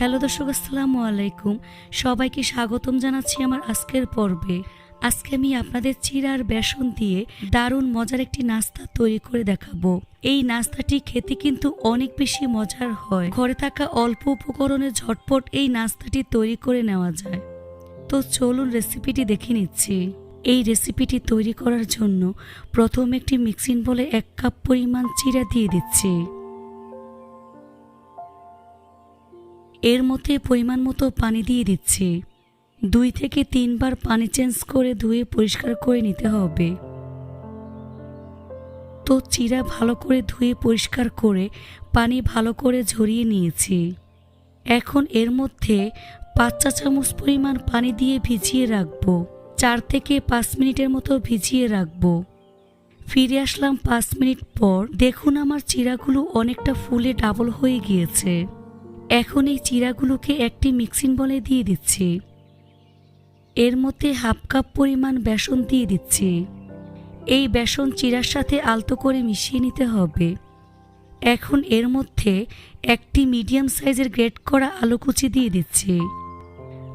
Hello দর্শক, আসসালামু আলাইকুম। সবাইকে স্বাগতম জানাচ্ছি আমার আজকের পর্বে। আজকে আমি আপনাদের চিড়ে আর বেসন দিয়ে দারুণ মজার একটি নাস্তা তৈরি করে দেখাবো। এই নাস্তাটি খেতে কিন্তু অনেক বেশি মজার হয়। ঘরে থাকা অল্প উপকরণে ঝটপট এই নাস্তাটি তৈরি করে নেওয়া যায়। তো চলুন রেসিপিটি দেখে নিচ্ছি। এই রেসিপিটি তৈরি করার জন্য প্রথমে একটি মিক্সিং বলে 1 কাপ পরিমাণ চিড়ে দিয়ে দিচ্ছি। এর মধ্যে পরিমাণ মতো পানি দিয়ে দিচ্ছি। 2 থেকে 3 বার পানি চেঞ্জ করে ধুয়ে পরিষ্কার করে নিতে হবে। তো চিড়া ভালো করে ধুয়ে পরিষ্কার করে পানি ভালো করে ঝরিয়ে নিয়েছি। এখন এর মধ্যে 5 চা চামচ পরিমাণ পানি দিয়ে ভিজিয়ে রাখবো। 4 থেকে 5 মিনিটের মতো ভিজিয়ে রাখবো। ফিরে আসলাম 5 মিনিট পর। দেখুন আমার চিড়াগুলো অনেকটা ফুলে ডাবল হয়ে গিয়েছে। এখন এই চিড়াগুলোকে একটি মিক্সিং বলে দিয়ে দিচ্ছি। এর মধ্যে 1/2 কাপ পরিমাণ বেসন দিয়ে দিচ্ছি। এই বেসন চিড়ার সাথে আলতো করে মিশিয়ে নিতে হবে। এখন এর মধ্যে একটি মিডিয়াম সাইজের গ্রেট করা আলু কুচি দিয়ে দিচ্ছি।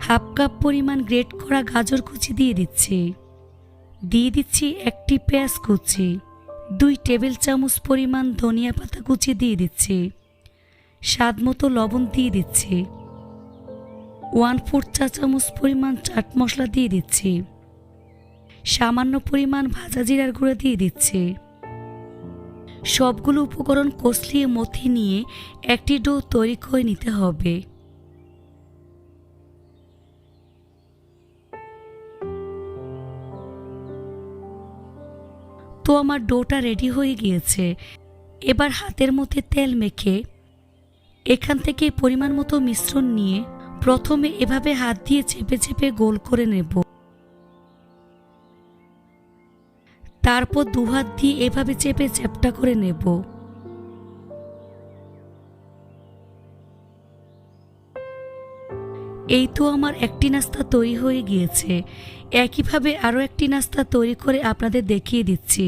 1/2 কাপ পরিমাণ গ্রেট করা গাজর কুচি দিয়ে দিচ্ছি। দিয়ে দিচ্ছি একটি পেঁয়াজ কুচি। 2 টেবিল চামচ পরিমাণ ধনিয়া পাতা কুচি দিয়ে দিচ্ছি। স্বাদ মতো লবণ দিয়ে দিচ্ছি। 1/4 চা চামচ পরিমাণ চাট মশলা দিয়ে দিচ্ছি। সামান্য পরিমাণ ভাজা জিরার গুঁড়ো দিয়ে দিচ্ছি। সবগুলো উপকরণ কষলিয়ে মথে নিয়ে একটি ডো তৈরি করে নিতে হবে। তো আমার ডোটা রেডি হয়ে গিয়েছে। এবার হাতের মধ্যে তেল মেখে এখান থেকে পরিমাণ মতো মিশ্রণ নিয়ে প্রথমে এভাবে হাত দিয়ে চেপে চেপে গোল করে নেব। তারপর 2 হাত দিয়ে এভাবে চেপে চ্যাপ্টা করে নেব। এই তো আমার একটি নাস্তা তৈরি হয়ে গিয়েছে। একইভাবে আরও একটি নাস্তা তৈরি করে আপনাদের দেখিয়ে দিচ্ছি।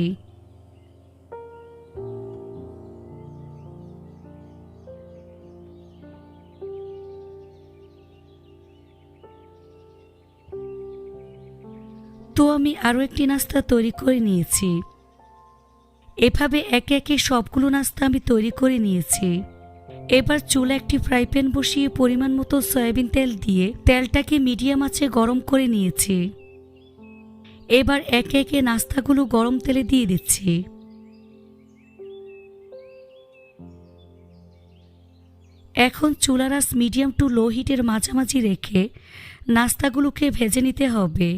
তো আমি আরও একটি নাস্তা তৈরি করে নিয়েছি। এভাবে একে একে সবগুলো নাস্তা আমি তৈরি করে নিয়েছি। এবার চুলা একটি ফ্রাই প্যান বসিয়ে পরিমাণ মতো সয়াবিন তেল দিয়ে তেলটাকে মিডিয়াম আঁচে গরম করে নিয়েছি। এবার একে একে নাস্তাগুলো গরম তেলে দিয়ে দিচ্ছি। এখন চুলার আঁচ মিডিয়াম টু লো হিটের মাঝামাঝি রেখে নাস্তাগুলোকে ভেজে নিতে হবে।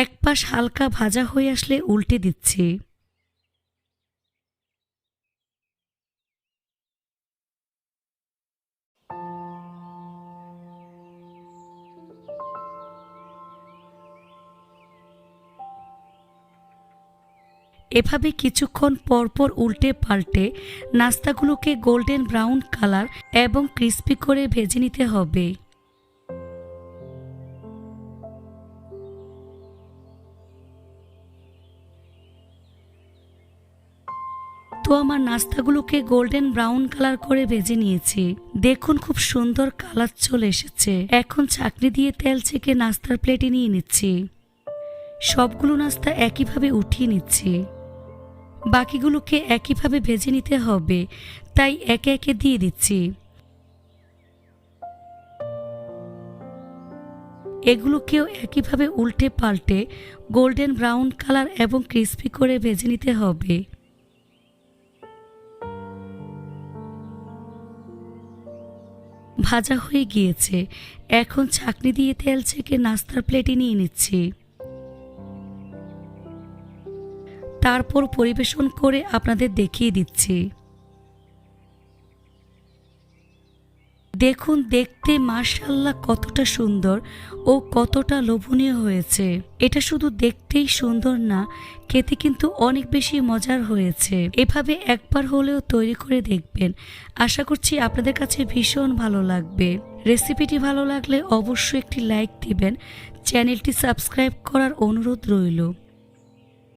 এক পাশ হালকা ভাজা হয়ে আসলে উল্টে দিচ্ছি। এভাবে কিছুক্ষণ পরপর উল্টে পাল্টে নাস্তাগুলোকে গোল্ডেন ব্রাউন কালার এবং ক্রিস্পি করে ভেজে নিতে হবে। তো আমার নাস্তাগুলোকে গোল্ডেন ব্রাউন কালার করে ভেজে নিয়েছি। দেখুন খুব সুন্দর কালার চলে এসেছে। এখন ছাঁকনি দিয়ে তেল ছেঁকে নাস্তার প্লেটে নিয়ে নিচ্ছি। সবগুলো নাস্তা একইভাবে উঠিয়ে নিচ্ছি। বাকিগুলোকে একইভাবে ভেজে নিতে হবে, তাই একে একে দিয়ে দিচ্ছি। এগুলোকেও একইভাবে উল্টে পাল্টে গোল্ডেন ব্রাউন কালার এবং ক্রিস্পি করে ভেজে নিতে হবে। ভাজা হয়ে গিয়েছে। এখন ছাঁকনি দিয়ে তেল ছেঁকে নাস্তার প্লেটে নিয়ে নিচ্ছি। তারপর পরিবেশন করে আপনাদের দেখিয়ে দিচ্ছি। দেখুন দেখতে মাশাআল্লাহ কতটা সুন্দর ও কতটা লোভনীয় হয়েছে। এটা শুধু দেখতেই সুন্দর না, খেতে কিন্তু অনেক বেশি মজার হয়েছে। এভাবে একবার হলেও তৈরি করে দেখবেন। আশা করছি আপনাদের কাছে ভীষণ ভালো লাগবে। রেসিপিটি ভালো লাগলে অবশ্যই একটি লাইক দিবেন। চ্যানেলটি সাবস্ক্রাইব করার অনুরোধ রইল।